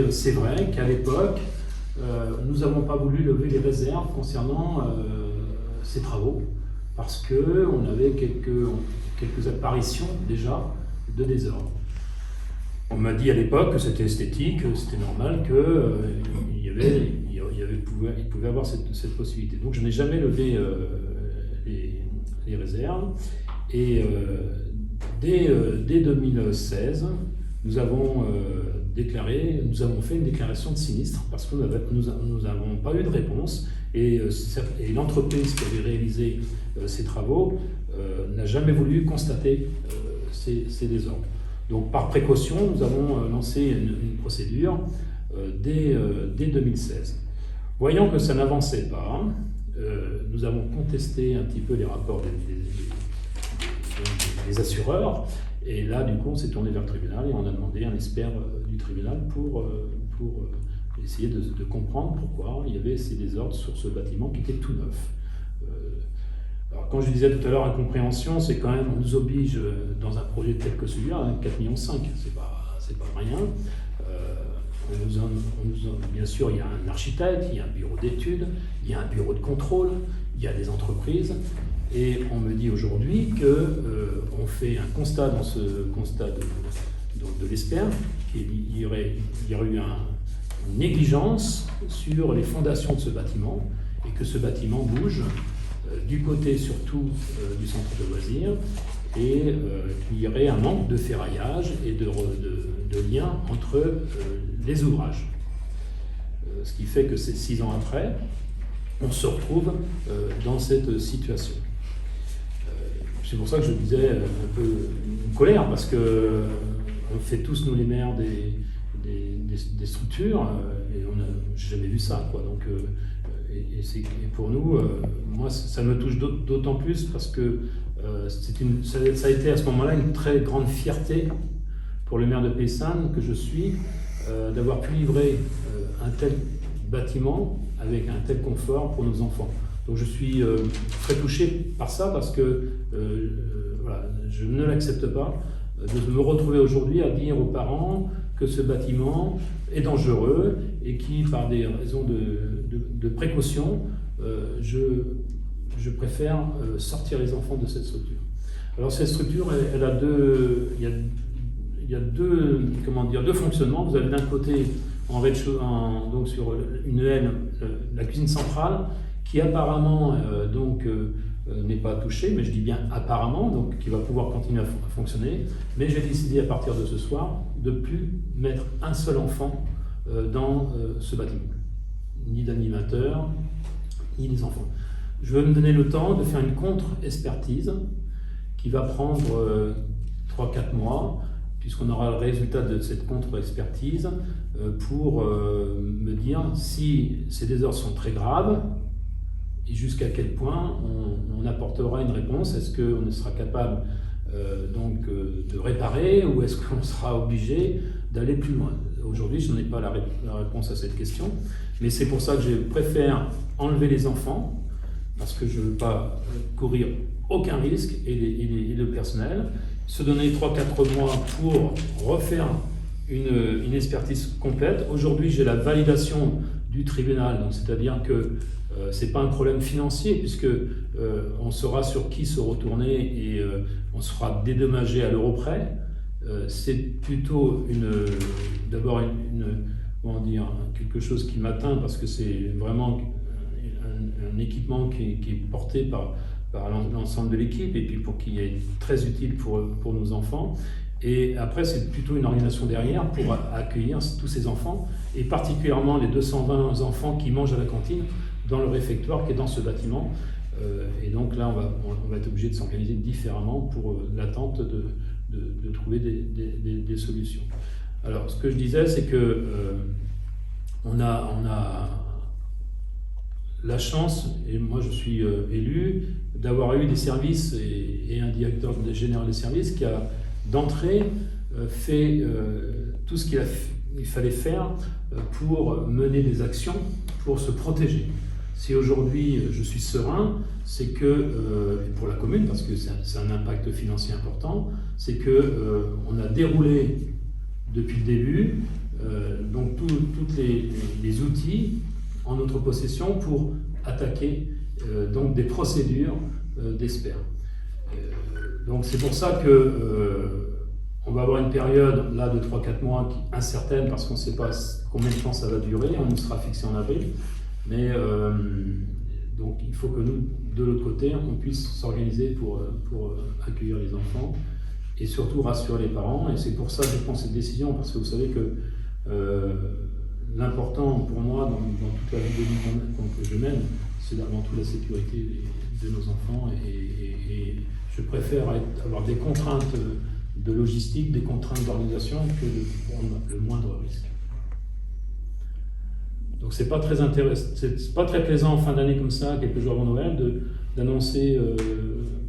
c'est vrai qu'à l'époque, nous n'avons pas voulu lever les réserves concernant ces travaux, parce qu'on avait quelques apparitions déjà de désordre. On m'a dit à l'époque que c'était esthétique, c'était normal qu'il pouvait avoir cette possibilité. Donc je n'ai jamais levé les réserves. Et dès 2016, nous avons fait une déclaration de sinistre parce que nous n'avons pas eu de réponse. Et l'entreprise qui avait réalisé ces travaux n'a jamais voulu constater ces désordres. Donc par précaution, nous avons lancé une procédure dès 2016. Voyant que ça n'avançait pas, nous avons contesté un petit peu les rapports des assureurs, et là du coup on s'est tourné vers le tribunal et on a demandé un expert du tribunal pour essayer de comprendre pourquoi il y avait ces désordres sur ce bâtiment qui était tout neuf. Alors, quand je disais tout à l'heure incompréhension, c'est quand même, on nous oblige dans un projet tel que celui-là, 4,5 millions, c'est pas rien. Bien sûr, il y a un architecte, il y a un bureau d'études, il y a un bureau de contrôle, il y a des entreprises. Et on me dit aujourd'hui qu'on fait un constat dans ce constat de l'expert, qu'il y aurait eu une négligence sur les fondations de ce bâtiment et que ce bâtiment bouge du côté surtout du centre de loisirs et qu'il y aurait un manque de ferraillage et de lien entre les ouvrages. Ce qui fait que 6 ans après, on se retrouve dans cette situation. C'est pour ça que je disais un peu une colère, parce que on fait tous, nous les maires, des structures, et j'ai jamais vu ça, quoi. Donc, et pour nous, moi, ça me touche d'autant plus parce que ça a été à ce moment-là une très grande fierté pour le maire de Paysanne que je suis, d'avoir pu livrer un tel bâtiment avec un tel confort pour nos enfants. Donc je suis très touché par ça parce que voilà, je ne l'accepte pas de me retrouver aujourd'hui à dire aux parents que ce bâtiment est dangereux et qui, par des raisons de précaution, je préfère sortir les enfants de cette structure. Alors cette structure, elle a il y a deux fonctionnements. Vous avez d'un côté, donc sur une aile, la cuisine centrale, qui apparemment n'est pas touchée, mais je dis bien apparemment, donc qui va pouvoir continuer à fonctionner. Mais j'ai décidé à partir de ce soir de ne plus mettre un seul enfant dans ce bâtiment, ni d'animateur, ni des enfants. Je veux me donner le temps de faire une contre-expertise qui va prendre 3-4 mois, puisqu'on aura le résultat de cette contre-expertise pour me dire si ces désordres sont très graves et jusqu'à quel point on apportera une réponse. Est-ce qu'on sera capable de réparer ou est-ce qu'on sera obligé d'aller plus loin? Aujourd'hui, je n'ai pas la réponse à cette question, mais c'est pour ça que je préfère enlever les enfants, parce que je ne veux pas courir aucun risque, et le personnel, se donner 3-4 mois pour refaire une expertise complète. Aujourd'hui, j'ai la validation du tribunal, donc c'est-à-dire que ce n'est pas un problème financier, puisque on saura sur qui se retourner et on sera dédommagé à l'euro près. C'est plutôt d'abord quelque chose qui m'atteint, parce que c'est vraiment un équipement qui est porté par l'ensemble de l'équipe, et puis qui est très utile pour nos enfants. Et après, c'est plutôt une organisation derrière pour accueillir tous ces enfants, et particulièrement les 220 enfants qui mangent à la cantine dans le réfectoire qui est dans ce bâtiment. Et donc là, on va être obligé de s'organiser différemment pour l'attente de trouver des solutions. Alors, ce que je disais, c'est que on a la chance, et moi je suis élu, d'avoir eu des services et un directeur général des services qui a d'entrée fait tout ce qu'il fallait faire pour mener des actions pour se protéger. Si aujourd'hui je suis serein, c'est que, pour la commune, parce que c'est un impact financier important, c'est qu'on a déroulé depuis le début donc tous les outils en notre possession pour attaquer donc des procédures d'experts. Donc c'est pour ça que on va avoir une période là de 3-4 mois incertaine parce qu'on ne sait pas combien de temps ça va durer, on sera fixé en avril, mais donc il faut que nous, de l'autre côté, on puisse s'organiser pour accueillir les enfants et surtout rassurer les parents. Et c'est pour ça que je prends cette décision, parce que vous savez que l'important pour moi dans toute la vie de vie que je mène, c'est avant tout la sécurité de nos enfants, et je préfère avoir des contraintes de logistique, des contraintes d'organisation que de prendre le moindre risque. Donc c'est pas très intéressant, c'est pas très plaisant en fin d'année comme ça, quelques jours avant Noël, d'annoncer,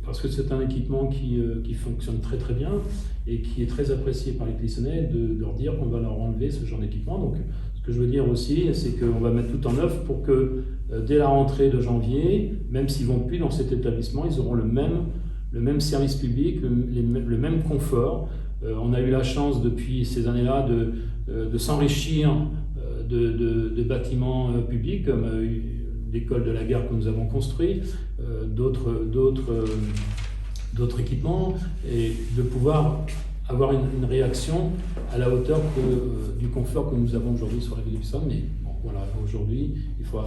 parce que c'est un équipement qui fonctionne très très bien et qui est très apprécié par les Clisonnais, de leur dire qu'on va leur enlever ce genre d'équipement. Donc ce que je veux dire aussi, c'est qu'on va mettre tout en œuvre pour que dès la rentrée de janvier, même s'ils vont plus dans cet établissement, ils auront le même service public, le même confort. On a eu la chance depuis ces années-là de s'enrichir de bâtiments publics comme l'école de la gare que nous avons construit, d'autres équipements, et de pouvoir avoir une réaction à la hauteur du confort que nous avons aujourd'hui sur la ville de Bussonne. Mais bon, voilà, aujourd'hui, il faut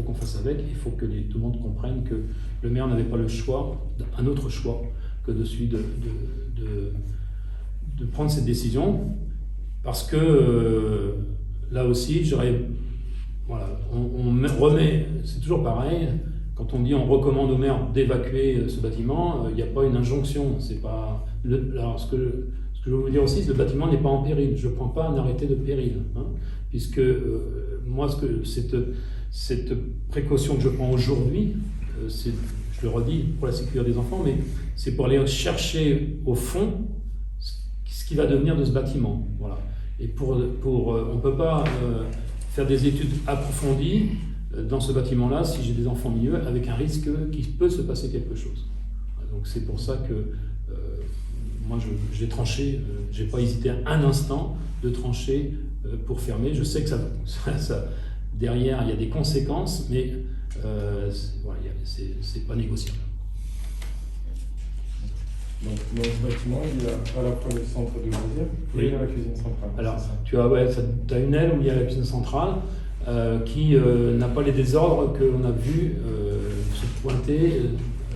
qu'on fasse avec, il faut que tout le monde comprenne que le maire n'avait pas le choix, un autre choix que de celui de prendre cette décision, parce que là aussi, voilà, on remet, c'est toujours pareil, quand on dit on recommande au maire d'évacuer ce bâtiment, il n'y a pas une injonction, c'est pas... Alors ce que je veux vous dire aussi, c'est que le bâtiment n'est pas en péril, je ne prends pas un arrêté de péril, hein, puisque moi, cette précaution que je prends aujourd'hui, je le redis, pour la sécurité des enfants, mais c'est pour aller chercher au fond ce qui va devenir de ce bâtiment, voilà. Et on ne peut pas faire des études approfondies dans ce bâtiment-là si j'ai des enfants au milieu, avec un risque qu'il peut se passer quelque chose. Donc c'est pour ça que moi j'ai tranché, j'ai pas hésité un instant de trancher pour fermer. Je sais que ça derrière il y a des conséquences, mais voilà, c'est pas négociable. Donc dans ce bâtiment, il y a à la fois le centre de loisirs et la cuisine centrale. Alors, tu as une aile où il y a la cuisine centrale qui n'a pas les désordres qu'on a vu se pointer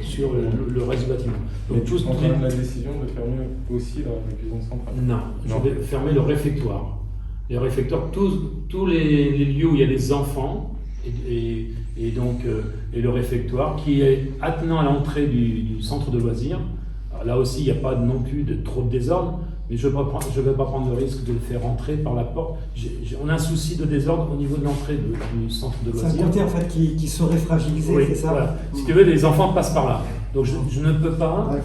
sur le reste du bâtiment. Donc tu prends la décision de fermer aussi la cuisine centrale? Non, je vais fermer le réfectoire. Les réfectoires, tous les lieux où il y a des enfants, et donc le réfectoire qui est attenant à l'entrée du centre de loisirs. Alors là aussi, il n'y a pas non plus de trop de désordre, mais je ne vais pas prendre le risque de le faire rentrer par la porte. On a un souci de désordre au niveau de l'entrée du centre de loisirs. C'est un côté en fait qui serait fragilisé, oui, c'est ça? Voilà. Si tu veux, les enfants passent par là. Donc je ne peux pas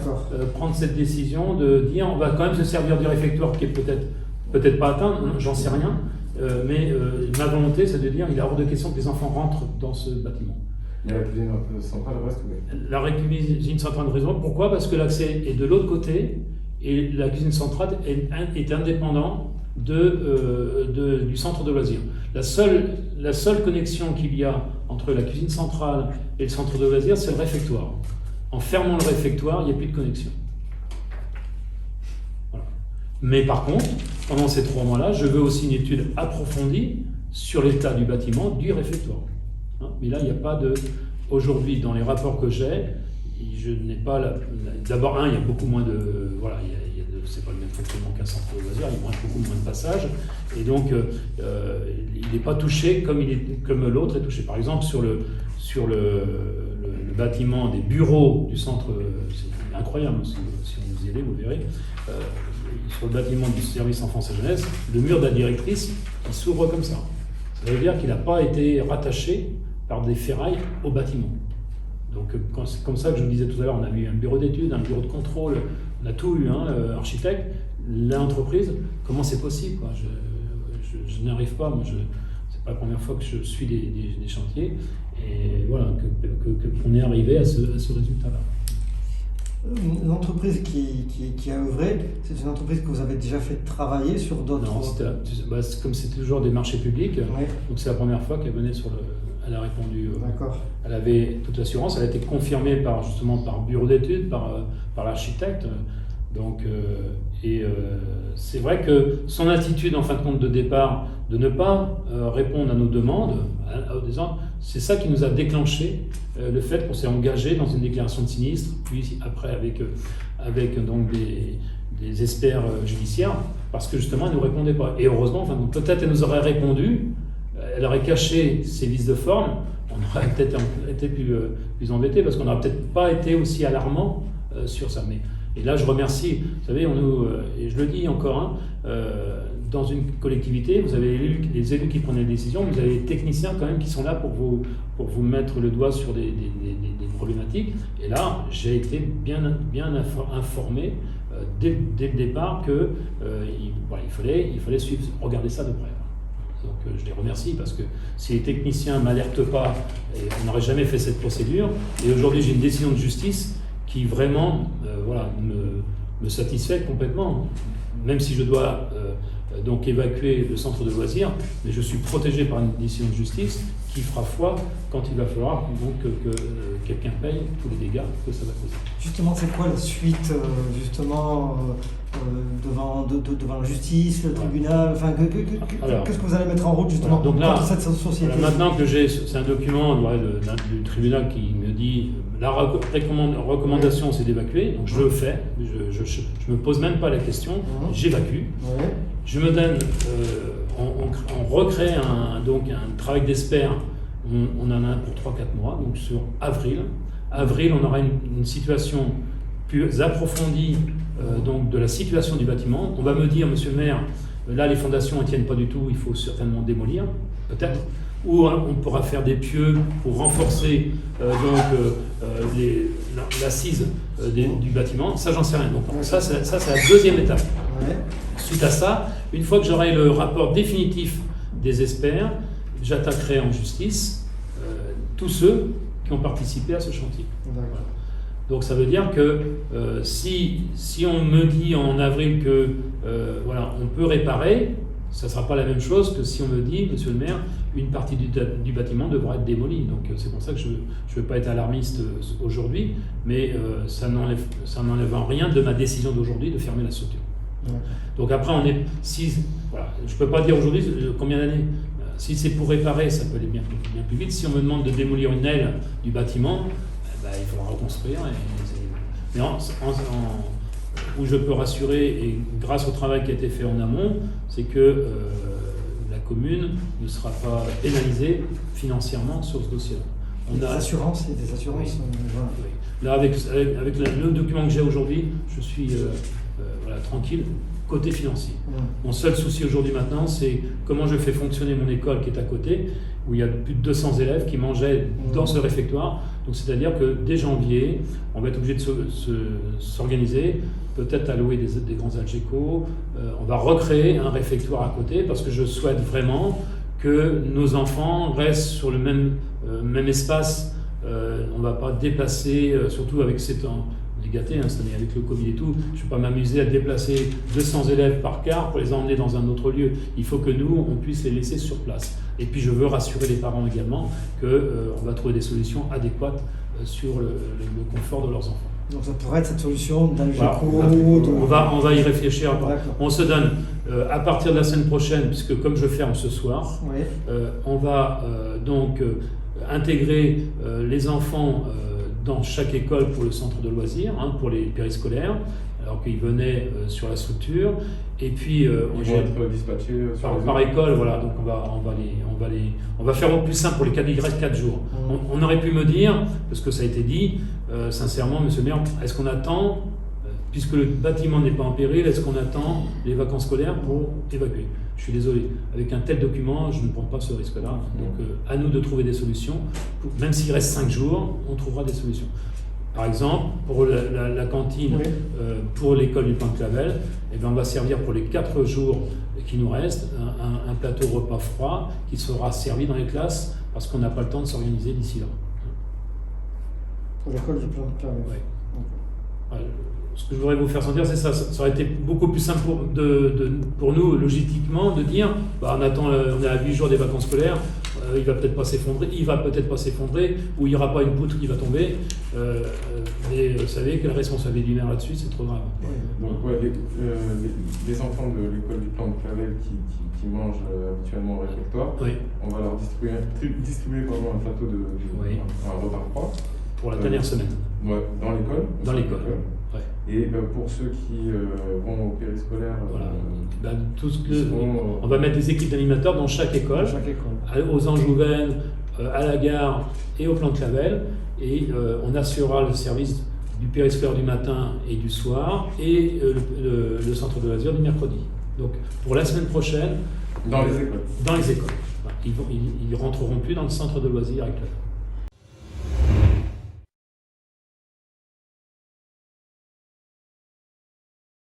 prendre cette décision de dire on va quand même se servir du réfectoire qui est peut-être pas atteint, j'en sais rien, mais ma volonté c'est de dire il est hors de question que les enfants rentrent dans ce bâtiment. Et la cuisine centrale reste ouverte? La cuisine centrale de raison. Pourquoi? Parce que l'accès est de l'autre côté et la cuisine centrale est indépendante du centre de loisirs. La seule connexion qu'il y a entre la cuisine centrale et le centre de loisirs, c'est le réfectoire. En fermant le réfectoire, il n'y a plus de connexion. Voilà. Mais par contre, pendant ces 3 mois-là, je veux aussi une étude approfondie sur l'état du bâtiment, du réfectoire. Mais là, il n'y a pas de... Aujourd'hui, dans les rapports que j'ai, je n'ai pas... D'abord, il y a beaucoup moins de... Voilà, c'est pas le même fonctionnement qu'un centre de loisirs, il y a beaucoup moins de passages, et donc il n'est pas touché comme l'autre est touché. Par exemple, sur le bâtiment des bureaux du centre, c'est incroyable, si vous y allez, vous verrez, sur le bâtiment du service enfance et jeunesse, le mur de la directrice, il s'ouvre comme ça. Ça veut dire qu'il n'a pas été rattaché par des ferrailles au bâtiment. Donc c'est comme ça que je vous disais tout à l'heure, on a eu un bureau d'études, un bureau de contrôle, on a tout eu, architecte, l'entreprise, comment c'est possible quoi? Je n'y arrive pas, moi c'est pas la première fois que je suis des chantiers, et voilà, qu'on est arrivé à ce résultat-là. L'entreprise qui a œuvré, c'est une entreprise que vous avez déjà fait travailler sur d'autres... Non, comme c'est toujours des marchés publics, Ouais. donc c'est la première fois qu'elle venait sur le... Elle a répondu... D'accord. Elle avait toute l'assurance, elle a été confirmée justement par bureau d'études, par l'architecte. Donc, c'est vrai que son attitude en fin de compte de départ, de ne pas répondre à nos demandes, c'est ça qui nous a déclenché le fait qu'on s'est engagé dans une déclaration de sinistre, puis après avec donc des experts judiciaires, parce que justement elle ne nous répondait pas. Et heureusement, enfin, peut-être elle nous aurait répondu, elle aurait caché ses vices de forme, on aurait peut-être été plus embêtés, parce qu'on n'aurait peut-être pas été aussi alarmant sur ça. Et là, je remercie, vous savez, et je le dis encore, dans une collectivité, vous avez les élus qui prennent les décisions, vous avez les techniciens quand même qui sont là pour vous mettre le doigt sur des problématiques. Et là, j'ai été bien informé dès le départ qu'il fallait suivre, regarder ça de près. Donc je les remercie parce que si les techniciens ne m'alertent pas, on n'aurait jamais fait cette procédure. Et aujourd'hui, j'ai une décision de justice qui vraiment me satisfait complètement, même si je dois donc évacuer le centre de loisirs, mais je suis protégé par une décision de justice qui fera foi quand il va falloir donc, que quelqu'un paye tous les dégâts que ça va causer. Justement, c'est quoi la suite devant la justice, le tribunal, enfin, qu'est-ce que vous allez mettre en route justement donc là, contre cette société? Maintenant que c'est un document du tribunal qui me dit la recommandation c'est d'évacuer, donc je le fais, je me pose même pas la question, j'évacue, je me donne, on recrée un travail d'expert, on en a pour 3-4 mois, donc sur avril, on aura une situation plus approfondie donc de la situation du bâtiment. On va me dire, monsieur le maire, là les fondations ne tiennent pas du tout, il faut certainement démolir, peut-être. Ou on pourra faire des pieux pour renforcer l'assise du bâtiment. Ça, j'en sais rien. Donc ça c'est la deuxième étape. Suite à ça, une fois que j'aurai le rapport définitif des experts, j'attaquerai en justice tous ceux qui ont participé à ce chantier. Voilà. Donc ça veut dire que si on me dit en avril que on peut réparer, ça ne sera pas la même chose que si on me dit, monsieur le maire, une partie du bâtiment devra être démolie. Donc c'est pour ça que je ne veux pas être alarmiste aujourd'hui, mais ça n'enlève en rien de ma décision d'aujourd'hui de fermer la structure. Donc après, je ne peux pas dire aujourd'hui combien d'années. Si c'est pour réparer, ça peut aller bien plus vite. Si on me demande de démolir une aile du bâtiment, il faudra reconstruire. Mais où je peux rassurer, et grâce au travail qui a été fait en amont, c'est que la commune ne sera pas pénalisée financièrement sur ce dossier-là. Des assurances. Oui. Là, avec le document que j'ai aujourd'hui, je suis tranquille. Côté financier. Mon seul souci aujourd'hui maintenant, c'est comment je fais fonctionner mon école qui est à côté, où il y a plus de 200 élèves qui mangeaient dans ce réfectoire. Donc c'est-à-dire que dès janvier, on va être obligé de s'organiser, peut-être à louer des grands Algeco. On va recréer un réfectoire à côté parce que je souhaite vraiment que nos enfants restent sur le même espace. On ne va pas déplacer, surtout avec ces temps. On est gâtés, cette année avec le Covid et tout, je ne vais pas m'amuser à déplacer 200 élèves par car pour les emmener dans un autre lieu. Il faut que nous, on puisse les laisser sur place. Et puis je veux rassurer les parents également qu'on va trouver des solutions adéquates sur le confort de leurs enfants. Donc ça pourrait être cette solution d'Algeco. On va y réfléchir. On se donne, à partir de la semaine prochaine, puisque comme je ferme ce soir, on va donc intégrer les enfants dans chaque école pour le centre de loisirs, pour les périscolaires, alors qu'ils venaient sur la structure. Et puis ils vont être dispatchés par école, voilà. Donc on va faire au plus simple pour les 4 jours. On aurait pu me dire, parce que ça a été dit, sincèrement, monsieur le maire, est-ce qu'on attend, puisque le bâtiment n'est pas en péril, est-ce qu'on attend les vacances scolaires pour évacuer? Je suis désolé, avec un tel document, je ne prends pas ce risque-là. Donc à nous de trouver des solutions. Même s'il reste 5 jours, on trouvera des solutions. Par exemple, pour la cantine, pour l'école du Point de Clavel, on va servir pour les 4 jours qui nous restent un plateau repas froid qui sera servi dans les classes parce qu'on n'a pas le temps de s'organiser d'ici là. Pour l'école du Point de Clavel. Voilà. Ce que je voudrais vous faire sentir, c'est ça. Ça aurait été beaucoup plus simple pour nous, logistiquement, de dire on attend, on est à 8 jours des vacances scolaires, il va peut-être pas s'effondrer, ou il n'y aura pas une poutre qui va tomber. Mais vous savez que la responsabilité du maire là-dessus, c'est trop grave. Donc, les enfants de l'école du plan de Clavel qui mangent habituellement au réfectoire, on va leur distribuer vraiment un plateau un repas froid. Pour la dernière semaine. Ouais, dans l'école. Dans l'école. Ouais. Et pour ceux qui vont au périscolaire, on va mettre des équipes d'animateurs dans chaque école, aux Angevines, à la gare et au plan de Clavel, et on assurera le service du périscolaire du matin et du soir, et le centre de loisirs du mercredi. Donc pour la semaine prochaine, dans les écoles. Dans les écoles. Ils rentreront plus dans le centre de loisirs avec Clavel.